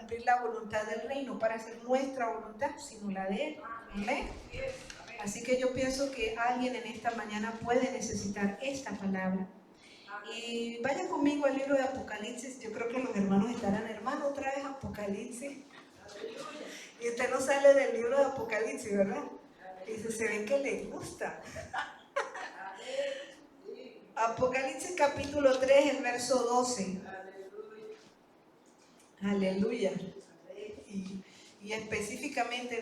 cumplir la voluntad del reino, para hacer nuestra voluntad, sino la de Él. Amén. Así que yo pienso que alguien en esta mañana puede necesitar esta palabra. Y vaya conmigo al libro de Apocalipsis. Yo creo que los hermanos estarán, hermano, otra vez Apocalipsis. Y usted no sale del libro de Apocalipsis, ¿verdad? Dice, se ve que le gusta. Apocalipsis capítulo 3, el verso 12. Aleluya. Y específicamente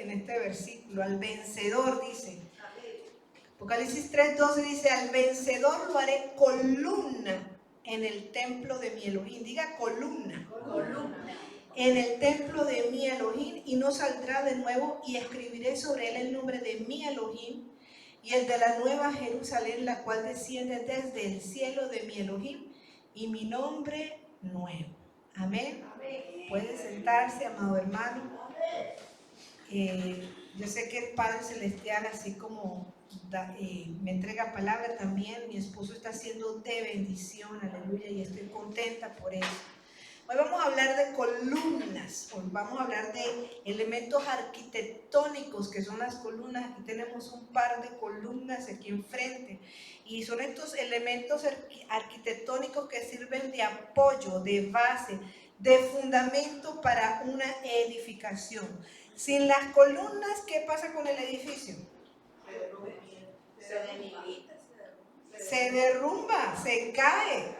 en este versículo, al vencedor dice, Apocalipsis 3:12 dice, al vencedor lo haré columna en el templo de mi Elohim. Diga columna. En el templo de mi Elohim, y no saldrá de nuevo, y escribiré sobre él el nombre de mi Elohim y el de la nueva Jerusalén, la cual desciende desde el cielo de mi Elohim, y mi nombre nuevo. Amén. Puede sentarse, amado hermano. Yo sé que el Padre Celestial, así como me entrega palabra también, mi esposo está siendo de bendición, aleluya, y estoy contenta por eso. Hoy vamos a hablar de columnas, hoy vamos a hablar de elementos arquitectónicos que son las columnas. Aquí tenemos un par de columnas aquí enfrente, y son estos elementos arquitectónicos que sirven de apoyo, de base, de fundamento para una edificación. Sin las columnas, ¿qué pasa con el edificio? Se derrumba, se cae.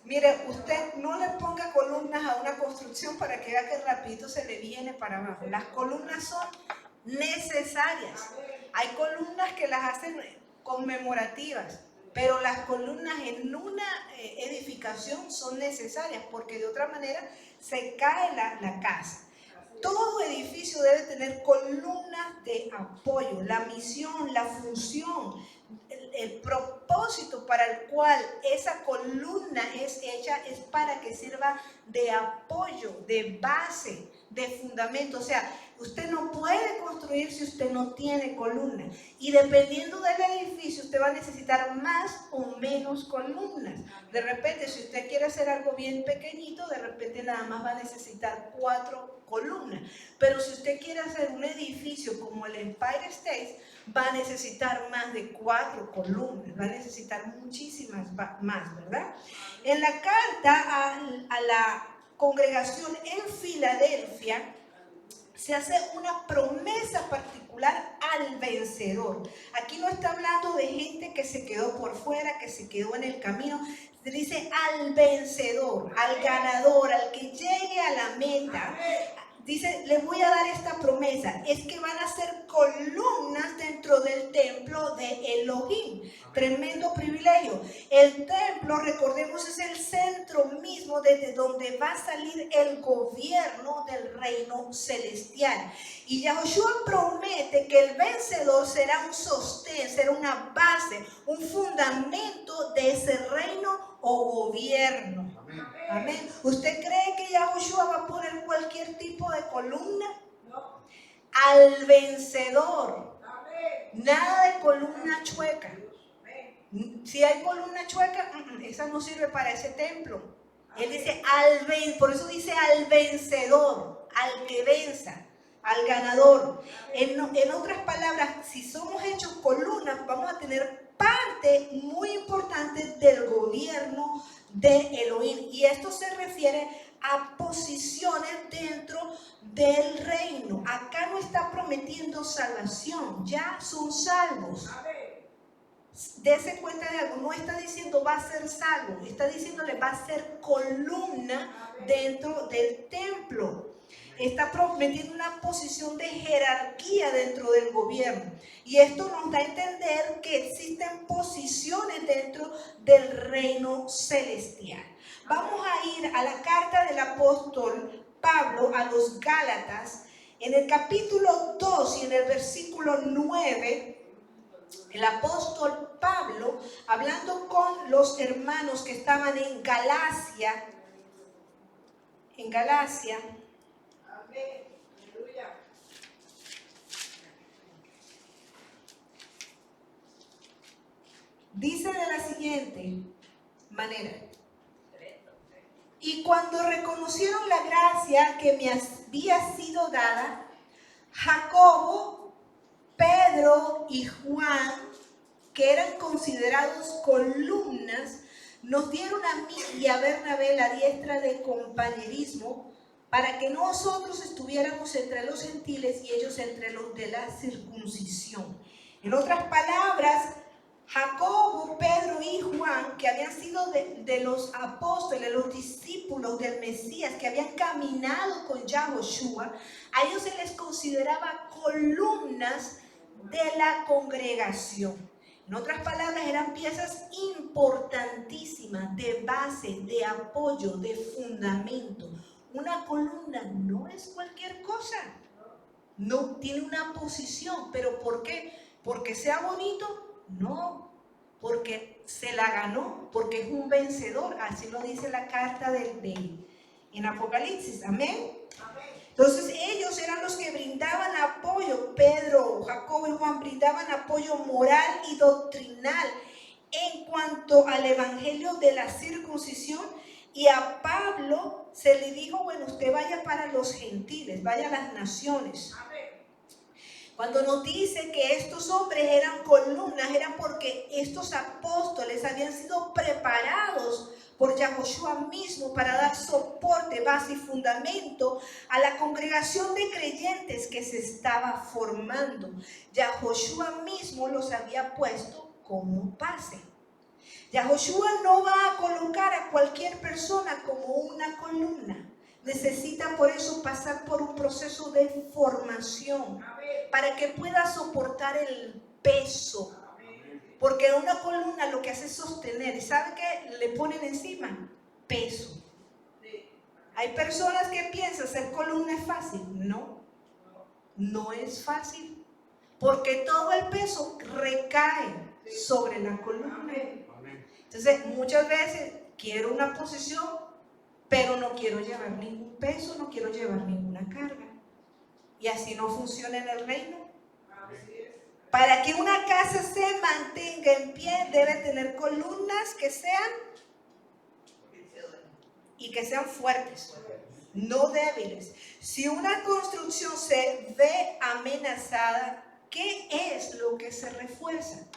Mire, usted no le ponga columnas a una construcción para que vea que rapidito se le viene para abajo. Las columnas son necesarias. Hay columnas que las hacen conmemorativas, pero las columnas en una edificación son necesarias, porque de otra manera se cae la casa. Todo edificio debe tener columnas de apoyo, la misión, la función, el propósito para el cual esa columna es hecha es para que sirva de apoyo, de base, de fundamento. O sea, usted no puede construir si usted no tiene columna. Y dependiendo del edificio, usted va a necesitar más o menos columnas. De repente, si usted quiere hacer algo bien pequeñito, de repente nada más va a necesitar 4 columnas. Pero si usted quiere hacer un edificio como el Empire State, va a necesitar más de 4 columnas, va a necesitar muchísimas más, ¿verdad? En la carta a la congregación en Filadelfia, se hace una promesa particular al vencedor. Aquí no está hablando de gente que se quedó por fuera, que se quedó en el camino. Se dice al vencedor, al ganador, al que llegue a la meta. Dice, les voy a dar esta promesa, es que van a ser columnas dentro del templo de Elohim. Tremendo privilegio. El templo, recordemos, es el centro mismo desde donde va a salir el gobierno del reino celestial. Y Yahushua promete que el vencedor será un sostén, será una base, un fundamento de ese reino o gobierno. Amén. ¿Usted cree que Yahushua va a poner cualquier tipo de columna? No. Al vencedor. Amén. Nada de columna chueca. Si hay columna chueca, esa no sirve para ese templo. Él dice por eso dice al vencedor, al que venza, al ganador. En otras palabras, si somos hechos columnas, vamos a tener parte muy importante del gobierno de Elohim. Y esto se refiere a posiciones dentro del reino. Acá no está prometiendo salvación, ya son salvos. Dése cuenta de algo, no está diciendo va a ser salvo, está diciéndole va a ser columna dentro del templo. Está prometiendo una posición de jerarquía dentro del gobierno. Y esto nos da a entender que existen posiciones dentro del reino celestial. Vamos a ir a la carta del apóstol Pablo a los Gálatas, en el capítulo 2 y en el versículo 9. El apóstol Pablo, hablando con los hermanos que estaban en Galacia, dice de la siguiente manera: Y cuando reconocieron la gracia que me había sido dada, Jacobo, Pedro y Juan, que eran considerados columnas, nos dieron a mí y a Bernabé la diestra de compañerismo para que nosotros estuviéramos entre los gentiles y ellos entre los de la circuncisión. En otras palabras, Jacobo, Pedro y Juan, que habían sido de los apóstoles, los discípulos del Mesías, que habían caminado con Yahoshua, a ellos se les consideraba columnas de la congregación. En otras palabras, eran piezas importantísimas de base, de apoyo, de fundamento. Una columna no es cualquier cosa. No tiene una posición. ¿Pero por qué? ¿Porque sea bonito? No. Porque se la ganó, porque es un vencedor. Así lo dice la carta en Apocalipsis. Amén. Entonces ellos eran los que brindaban apoyo. Pedro, Jacobo y Juan brindaban apoyo moral y doctrinal en cuanto al evangelio de la circuncisión. Y a Pablo se le dijo, bueno, usted vaya para los gentiles, vaya a las naciones. Cuando nos dice que estos hombres eran columnas, eran porque estos apóstoles habían sido preparados por Yahoshua mismo para dar soporte, base y fundamento a la congregación de creyentes que se estaba formando. Yahoshua mismo los había puesto como base. Yahoshua no va a colocar a cualquier persona como una columna. Necesita por eso pasar por un proceso de formación para que pueda soportar el peso. Porque una columna lo que hace es sostener. ¿Y sabe qué le ponen encima? Peso. Hay personas que piensan ser columna es fácil. No, no es fácil. Porque todo el peso recae sobre la columna. Entonces, muchas veces quiero una posición, pero no quiero llevar ningún peso, no quiero llevar ninguna carga. Y así no funciona en el reino. Para que una casa se mantenga en pie, debe tener columnas que sean fuertes, no débiles. Si una construcción se ve amenazada, ¿qué es lo que se refuerza?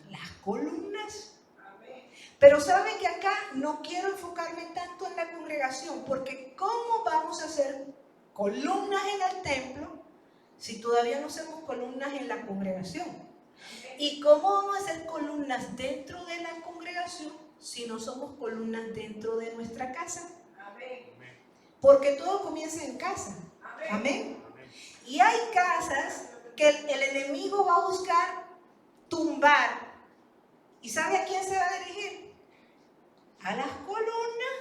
Las columnas. Pero saben que acá no quiero enfocarme tanto en la congregación, porque ¿cómo vamos a hacer columnas en el templo si todavía no somos columnas en la congregación? ¿Y cómo vamos a hacer columnas dentro de la congregación si no somos columnas dentro de nuestra casa? Porque todo comienza en casa. Amén. Y hay casas que el enemigo va a buscar tumbar. ¿Y sabe a quién se va a dirigir? A las columnas.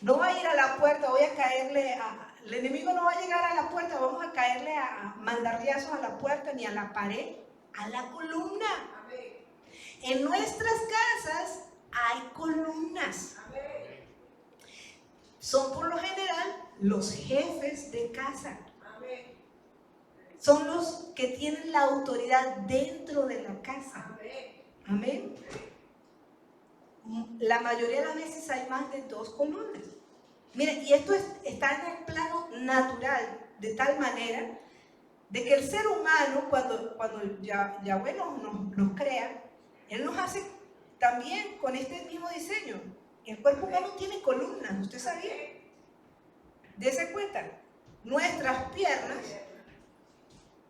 No va a ir a la puerta, voy a caerle el enemigo no va a llegar a la puerta, vamos a caerle a mandarriazos a la puerta ni a la pared, a la columna. En nuestras casas hay columnas. Son por lo general los jefes de casa. Son los que tienen la autoridad dentro de la casa. Amén. La mayoría de las veces hay más de 2 columnas. Miren, y esto está en el plano natural, de tal manera de que el ser humano, cuando Yahweh nos crea, Él nos hace también con este mismo diseño. El cuerpo humano tiene columnas, ¿usted sabía? Dese cuenta, nuestras piernas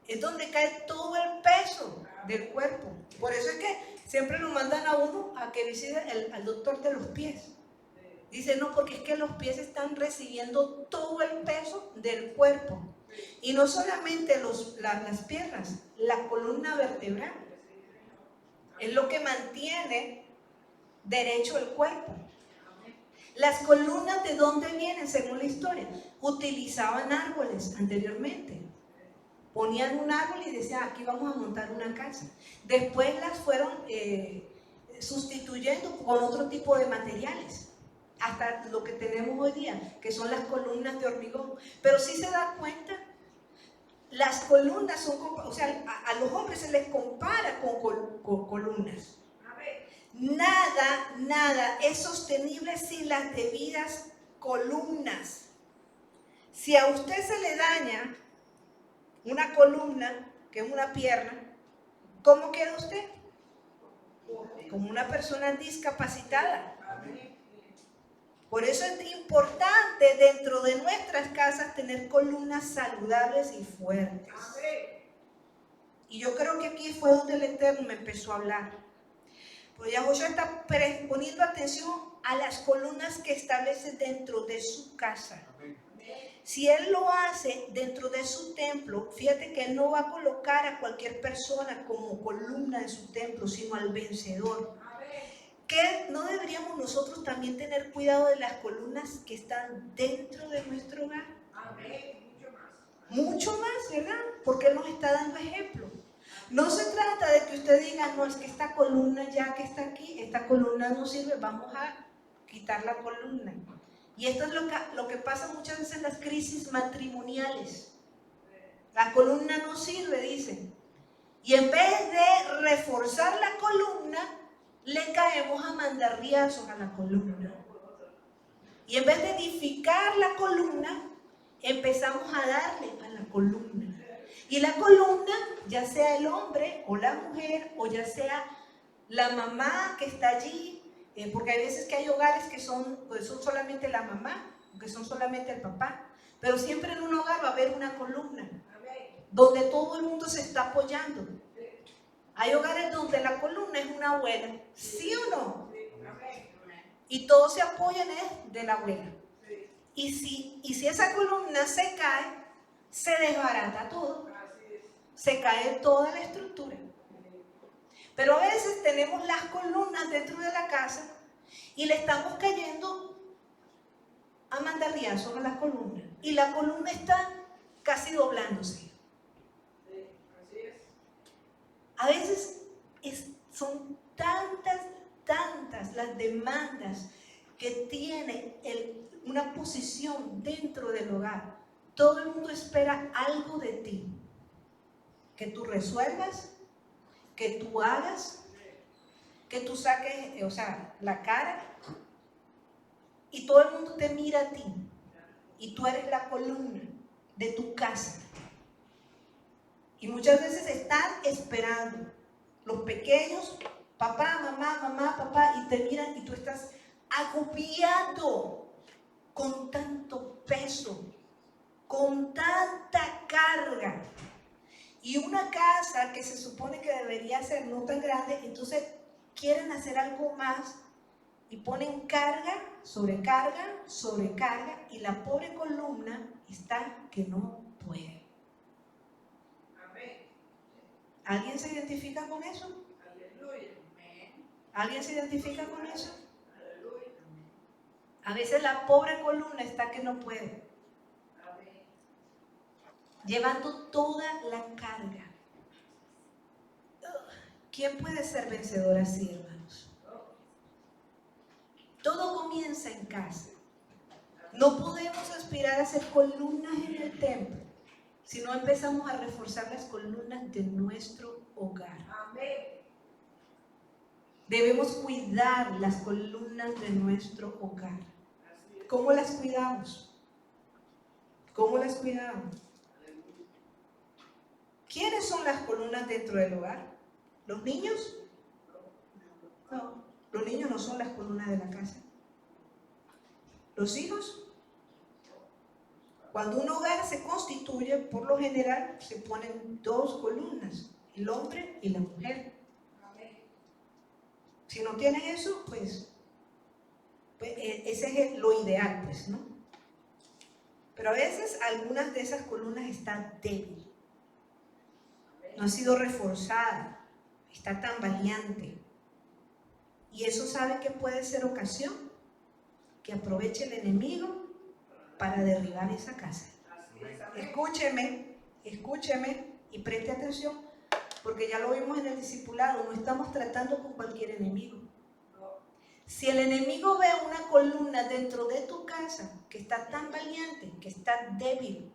es donde cae todo el peso del cuerpo. Por eso es que siempre nos mandan a uno a que visite al doctor de los pies. Dice, no, porque es que los pies están recibiendo todo el peso del cuerpo. Y no solamente las piernas, la columna vertebral. Es lo que mantiene derecho el cuerpo. Las columnas, ¿de dónde vienen según la historia? Utilizaban árboles anteriormente. Ponían un árbol y decían, aquí vamos a montar una casa. Después las fueron sustituyendo con otro tipo de materiales. Hasta lo que tenemos hoy día, que son las columnas de hormigón. Pero si se da cuenta, las columnas son, o sea, a los hombres se les compara con columnas. Nada es sostenible sin las debidas columnas. Si a usted se le daña una columna, que es una pierna, ¿cómo queda usted? Como una persona discapacitada. Por eso es importante dentro de nuestras casas tener columnas saludables y fuertes. Y yo creo que aquí fue donde el Eterno me empezó a hablar. Porque Yahushua está poniendo atención a las columnas que establece dentro de su casa. Si Él lo hace dentro de su templo, fíjate que Él no va a colocar a cualquier persona como columna de su templo, sino al vencedor. ¿Qué no deberíamos nosotros también tener cuidado de las columnas que están dentro de nuestro hogar? Mucho más, ¿verdad? Porque Él nos está dando ejemplo. No se trata de que usted diga, no, es que esta columna ya que está aquí, esta columna no sirve, vamos a quitar la columna. Y esto es lo que pasa muchas veces en las crisis matrimoniales. La columna no sirve, dicen. Y en vez de reforzar la columna, le caemos a mandarriazos a la columna. Y en vez de edificar la columna, empezamos a darle a la columna. Y la columna, ya sea el hombre o la mujer, o ya sea la mamá que está allí, porque hay veces que hay hogares que son solamente la mamá, o que son solamente el papá, pero siempre en un hogar va a haber una columna, donde todo el mundo se está apoyando. Hay hogares donde la columna es una abuela, ¿sí o no? Y todos se apoyan de la abuela. Y si esa columna se cae, se desbarata todo. Se cae toda la estructura. Pero a veces tenemos las columnas dentro de la casa y le estamos cayendo a mandarriazos a la columna. Y la columna está casi doblándose. A veces son tantas las demandas que tiene una posición dentro del hogar. Todo el mundo espera algo de ti. Que tú resuelvas, que tú hagas, que tú saques, la cara, y todo el mundo te mira a ti, y tú eres la columna de tu casa. Y muchas veces están esperando los pequeños, papá, mamá, papá, y te miran y tú estás agobiado con tanto peso, con tanta carga. Y una casa que se supone que debería ser no tan grande, entonces quieren hacer algo más y ponen carga, sobrecarga, y la pobre columna está que no puede. ¿Alguien se identifica con eso? ¿Alguien se identifica con eso? A veces la pobre columna está que no puede. Llevando toda la carga. ¿Quién puede ser vencedor así, hermanos? Todo comienza en casa. No podemos aspirar a ser columnas en el templo si no empezamos a reforzar las columnas de nuestro hogar. Debemos cuidar las columnas de nuestro hogar. ¿Cómo las cuidamos? ¿Cómo las cuidamos? ¿Quiénes son las columnas dentro del hogar? ¿Los niños? No, los niños no son las columnas de la casa. ¿Los hijos? Cuando un hogar se constituye, por lo general se ponen dos columnas, el hombre y la mujer. Si no tienes eso, pues ese es lo ideal, pues, ¿no? Pero a veces algunas de esas columnas están débiles. No ha sido reforzada, está tan valiente. Y eso sabe que puede ser ocasión que aproveche el enemigo para derribar esa casa. Escúcheme y preste atención, porque ya lo vimos en el discipulado, no estamos tratando con cualquier enemigo. Si el enemigo ve una columna dentro de tu casa que está tan valiente, que está débil,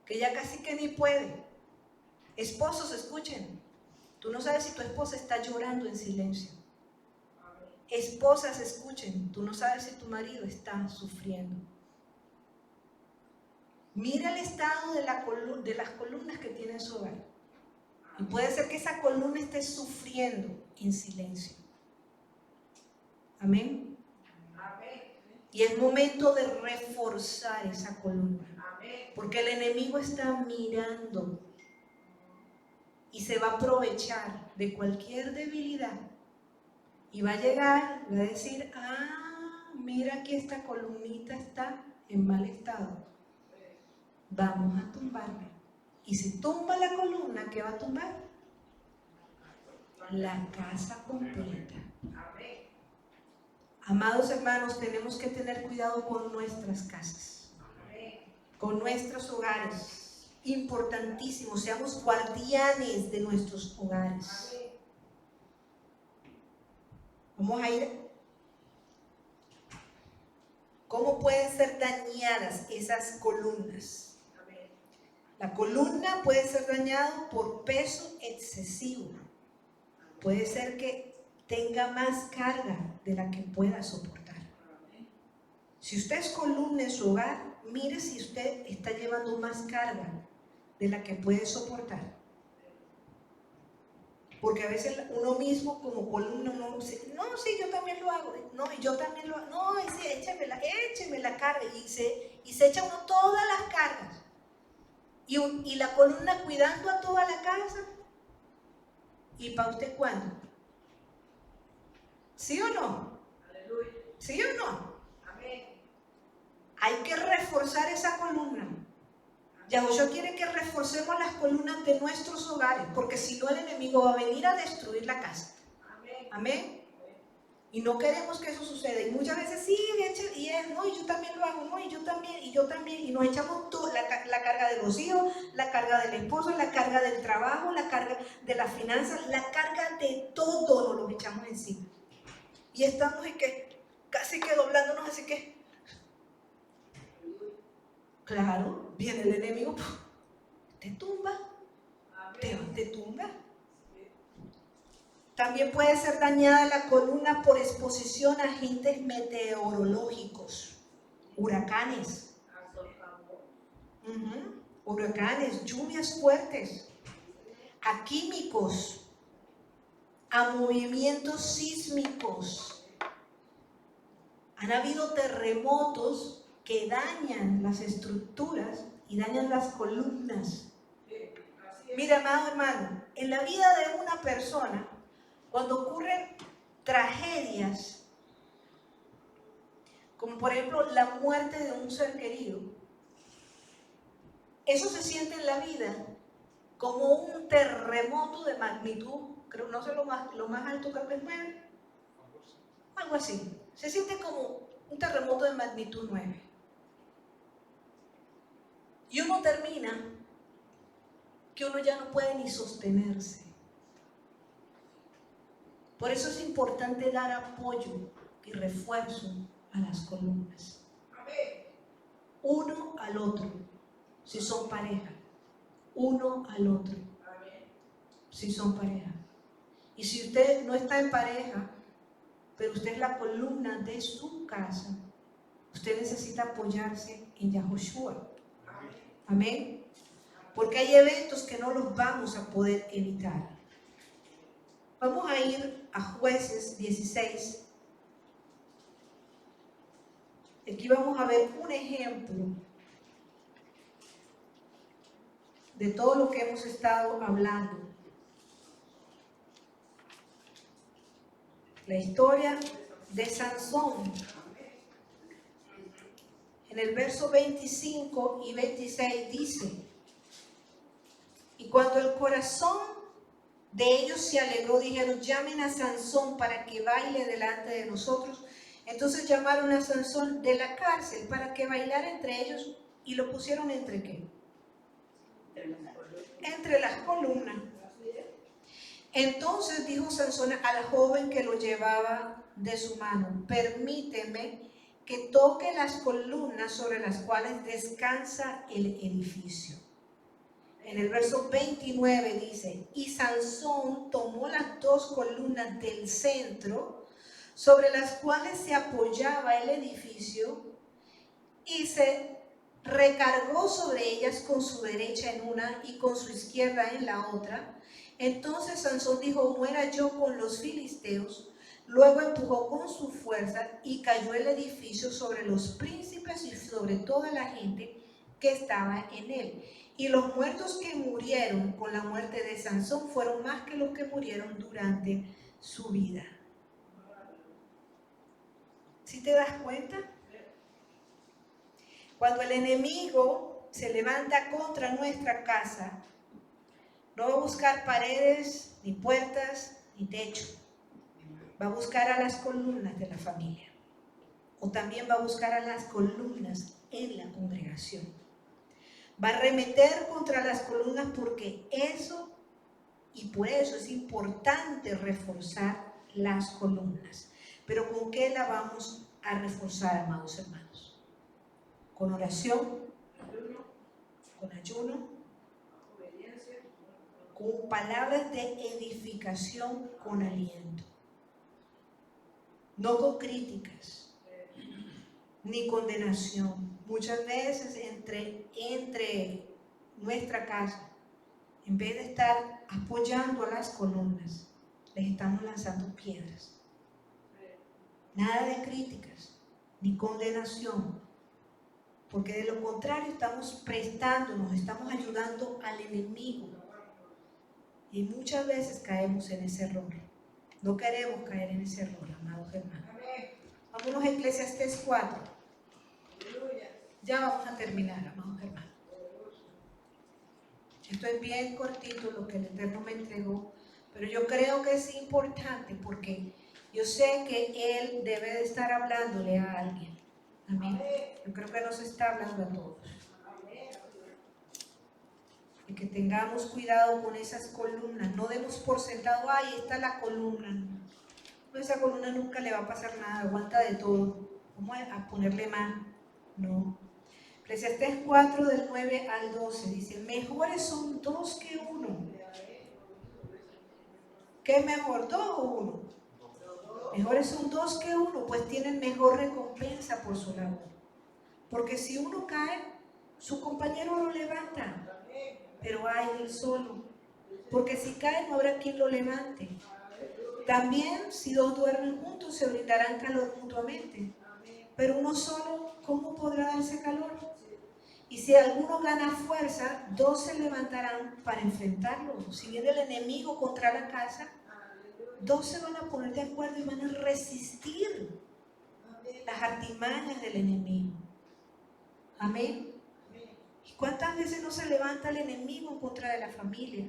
que ya casi que ni puede. Esposos, escuchen. Tú no sabes si tu esposa está llorando en silencio. Esposas, escuchen, tú no sabes si tu marido está sufriendo. Mira el estado de las columnas que tiene en su hogar. Y puede ser que esa columna esté sufriendo en silencio. Amén. Y es momento de reforzar esa columna. Porque el enemigo está mirando y se va a aprovechar de cualquier debilidad. Y va a llegar, va a decir, mira que esta columnita está en mal estado. Vamos a tumbarla. Y si tumba la columna, ¿qué va a tumbar? La casa completa. Amados hermanos, tenemos que tener cuidado con nuestras casas, con nuestros hogares. Importantísimo, seamos guardianes de nuestros hogares. Vamos a ir. ¿Cómo pueden ser dañadas esas columnas? La columna puede ser dañada por peso excesivo. Puede ser que tenga más carga de la que pueda soportar. Si usted es columna en su hogar, mire si usted está llevando más carga de la que puede soportar. Porque a veces uno mismo como columna, uno dice, no, sí, yo también lo hago, no, yo también lo hago, no, sí, écheme la carga, y se echa uno todas las cargas. Y la columna cuidando a toda la casa. ¿Y para usted cuándo? ¿Sí o no? Aleluya. ¿Sí o no? Amén. Hay que reforzar esa columna. Yahushua quiere que reforcemos las columnas de nuestros hogares, porque si no el enemigo va a venir a destruir la casa. Amén. Amén. Y no queremos que eso suceda. Y muchas veces sí, y yo también lo hago, no, y yo también, y nos echamos la carga de los hijos, la carga del esposo, la carga del trabajo, la carga de las finanzas, la carga de todo nos lo echamos encima. Y estamos casi que doblándonos, así que claro, viene el enemigo, te tumba, te tumba. También puede ser dañada la columna por exposición a agentes meteorológicos, huracanes, huracanes, lluvias fuertes, a químicos, a movimientos sísmicos. Han habido terremotos que dañan las estructuras y dañan las columnas. Mira, amado hermano, en la vida de una persona, cuando ocurren tragedias, como por ejemplo la muerte de un ser querido, eso se siente en la vida como un terremoto de magnitud, creo, no sé lo más alto, creo que es 9, algo así. Se siente como un terremoto de magnitud 9. Y uno termina que uno ya no puede ni sostenerse. Por eso es importante dar apoyo y refuerzo a las columnas. Uno al otro, si son pareja. Uno al otro, si son pareja. Y si usted no está en pareja, pero usted es la columna de su casa, usted necesita apoyarse en Yahushua. Amén. Porque hay eventos que no los vamos a poder evitar. Vamos a ir a Jueces 16. Aquí vamos a ver un ejemplo de todo lo que hemos estado hablando. La historia de Sansón. En el verso 25 y 26 dice: y cuando el corazón de ellos se alegró, dijeron, llamen a Sansón para que baile delante de nosotros. Entonces llamaron a Sansón de la cárcel para que bailara entre ellos, y lo pusieron ¿entre qué? Entre las columnas. Entonces dijo Sansón al joven que lo llevaba de su mano, permíteme que toque las columnas sobre las cuales descansa el edificio. En el verso 29 dice, y Sansón tomó las 2 columnas del centro, sobre las cuales se apoyaba el edificio, y se recargó sobre ellas con su derecha en una y con su izquierda en la otra. Entonces Sansón dijo, muera yo con los filisteos. Luego empujó con su fuerza y cayó el edificio sobre los príncipes y sobre toda la gente que estaba en él. Y los muertos que murieron con la muerte de Sansón fueron más que los que murieron durante su vida. ¿Sí te das cuenta? Cuando el enemigo se levanta contra nuestra casa, no va a buscar paredes, ni puertas, ni techo. Va a buscar a las columnas de la familia. O también va a buscar a las columnas en la congregación. Va a arremeter contra las columnas porque eso, y por eso es importante reforzar las columnas. Pero ¿con qué la vamos a reforzar, amados hermanos? Con oración, con ayuno, con palabras de edificación, con aliento. No con críticas, ni condenación. Muchas veces entre nuestra casa, en vez de estar apoyando a las columnas, les estamos lanzando piedras. Nada de críticas, ni condenación. Porque de lo contrario estamos prestándonos, estamos ayudando al enemigo. Y muchas veces caemos en ese error. No queremos caer en ese error, amados hermanos. Vámonos a Eclesiastés 4. Ya vamos a terminar, amados hermanos. Esto es bien cortito lo que el Eterno me entregó, pero yo creo que es importante porque yo sé que Él debe de estar hablándole a alguien. Amén. Yo creo que nos está hablando a todos. Y que tengamos cuidado con esas columnas. No demos por sentado, ahí está la columna. No, esa columna nunca le va a pasar nada, aguanta de todo. ¿Cómo a ponerle mano? No. Eclesiastés 4 del 9 al 12 dice, mejores son 2 que 1. ¿Qué es mejor, 2 o 1? Mejores son 2 que 1, pues tienen mejor recompensa por su labor. Porque si uno cae, su compañero lo levanta, pero hay él solo. Porque si cae no habrá quien lo levante. También si 2 duermen juntos se brindarán calor mutuamente. Pero uno solo, ¿cómo podrá darse calor? Y si alguno gana fuerza, 2 se levantarán para enfrentarlo. Si viene el enemigo contra la casa, 2 se van a poner de acuerdo y van a resistir las artimañas del enemigo. Amén. ¿Y cuántas veces no se levanta el enemigo en contra de la familia?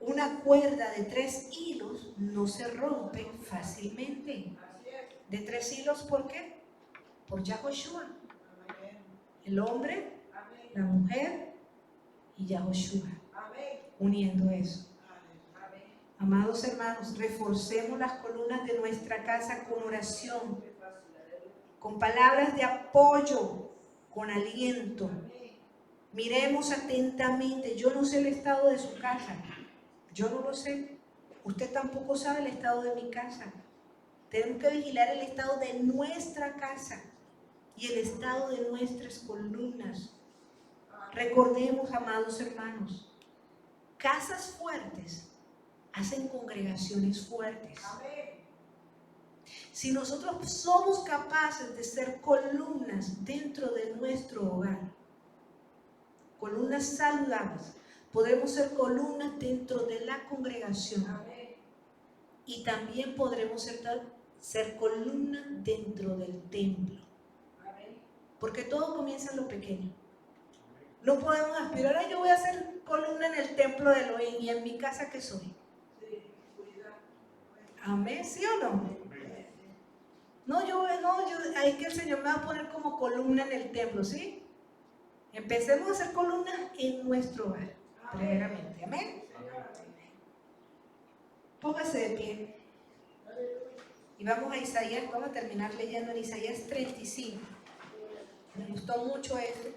Una cuerda de 3 hilos no se rompe fácilmente. ¿De 3 hilos por qué? Por Yahoshua. El hombre, la mujer y Yahoshua. Uniendo eso. Amados hermanos, reforcemos las columnas de nuestra casa con oración, con palabras de apoyo, con aliento. Miremos atentamente. Yo no sé el estado de su casa. Yo no lo sé. Usted tampoco sabe el estado de mi casa. Tenemos que vigilar el estado de nuestra casa y el estado de nuestras columnas. Recordemos, amados hermanos, casas fuertes hacen congregaciones fuertes. Si nosotros somos capaces de ser columnas dentro de nuestro hogar, columnas saludables, podremos ser columnas dentro de la congregación. Y también podremos ser columnas dentro del templo. Porque todo comienza en lo pequeño. No podemos aspirar a yo voy a ser columna en el templo de Elohim y en mi casa ¿qué soy? Amén, ¿sí o no? No, ahí que el Señor me va a poner como columna en el templo, ¿sí? Empecemos a hacer columnas en nuestro hogar, primeramente, amén. Póngase de pie. Y vamos a Isaías, vamos a terminar leyendo en Isaías 35. Me gustó mucho esto.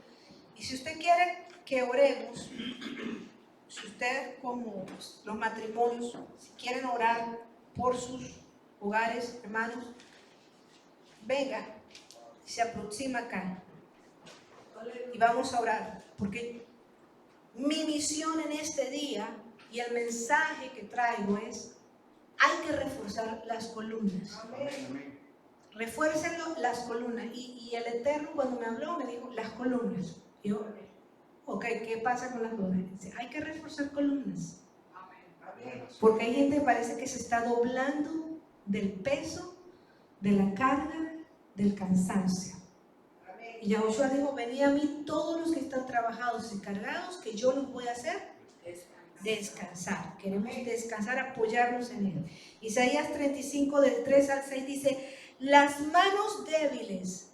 Y si usted quiere que oremos. Si ustedes, como los matrimonios, si quieren orar por sus hogares, hermanos, venga, se aproxima acá y vamos a orar, porque mi misión en este día y el mensaje que traigo es: hay que reforzar las columnas. Refuércenlo las columnas. Y el Eterno, cuando me habló, me dijo las columnas. Yo, ok, ¿qué pasa con las columnas? Dice, hay que reforzar columnas. Porque hay gente que parece que se está doblando del peso, de la carga, del cansancio. Y Yahushua dijo, venid a mí todos los que están trabajados y cargados, que yo los voy a hacer descansar. Queremos descansar, apoyarnos en él. Isaías 35 del 3 al 6 dice, las manos débiles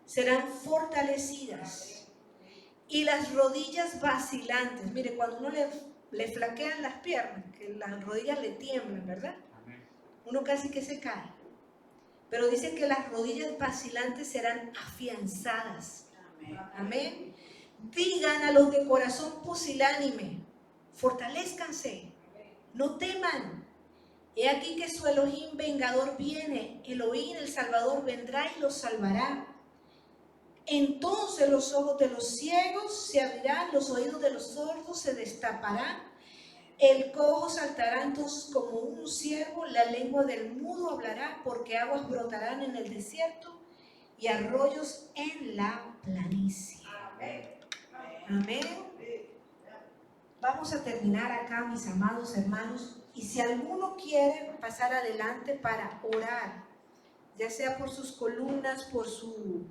serán fortalecidas y las rodillas vacilantes. Mire, cuando uno le flaquean las piernas, que las rodillas le tiemblan, ¿verdad? Uno casi que se cae. Pero dice que las rodillas vacilantes serán afianzadas. Amén. Digan a los de corazón pusilánime, fortalezcanse, no teman. He aquí que su Elohim vengador viene, Elohim el Salvador vendrá y los salvará. Entonces los ojos de los ciegos se abrirán, los oídos de los sordos se destaparán, el cojo saltará entonces como un ciervo, la lengua del mudo hablará, porque aguas brotarán en el desierto y arroyos en la planicie. Amén. Vamos a terminar acá, mis amados hermanos, y si alguno quiere pasar adelante para orar, ya sea por sus columnas, por su